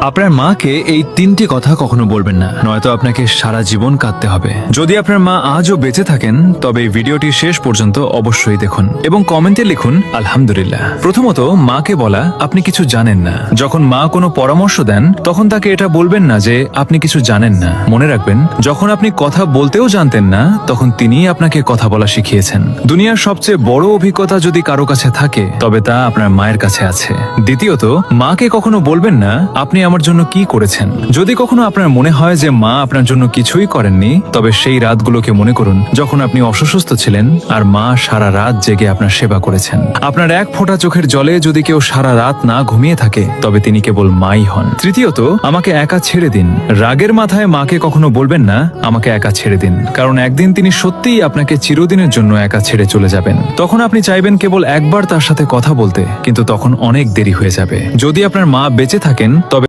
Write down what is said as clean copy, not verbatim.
আপনার মাকে এই তিনটি কথা কখনো বলবেন না, নয়তো আপনাকে সারা জীবন কাঁদতে হবে। যদি আপনার মা আজও বেঁচে থাকেন তবে এই ভিডিওটি শেষ পর্যন্ত অবশ্যই দেখুন এবং কমেন্টে লিখুন আলহামদুলিল্লাহ। প্রথমত, মাকে বলা আপনি কিছু জানেন না। যখন মা কোনো পরামর্শ দেন তখন তাকে এটা বলবেন না যে আপনি কিছু জানেন না। মনে রাখবেন, যখন আপনি কথা বলতেও জানতেন না তখন তিনিই আপনাকে কথা বলা শিখিয়েছেন। দুনিয়ার সবচেয়ে বড় অভিজ্ঞতা যদি কারো কাছে থাকে তবে তা আপনার মায়ের কাছে আছে। দ্বিতীয়ত, মাকে কখনো বলবেন না আপনি আমার জন্য কি করেছেন। যদি কখনো আপনার মনে হয় যে মা আপনার জন্য কিছুই করেননি, তবে সেই রাতগুলোকে মনে করুন যখন আপনি অসুস্থ ছিলেন আর মা সারা রাত জেগে আপনার সেবা করেছেন। আপনার এক ফোঁটা চোখের জলে যদি কেউ সারা রাত না ঘুমিয়ে থাকে তবে তিনি কেবল মাই হন। তৃতীয়ত, আমাকে একা ছেড়ে দিন। রাগের মাথায় মাকে কখনো বলবেন না আমাকে একা ছেড়ে দিন, কারণ একদিন তিনি সত্যিই আপনাকে চিরদিনের জন্য একা ছেড়ে চলে যাবেন। তখন আপনি চাইবেন কেবল একবার তার সাথে কথা বলতে, কিন্তু তখন অনেক দেরি হয়ে যাবে। যদি আপনার মা বেঁচে থাকেন তবে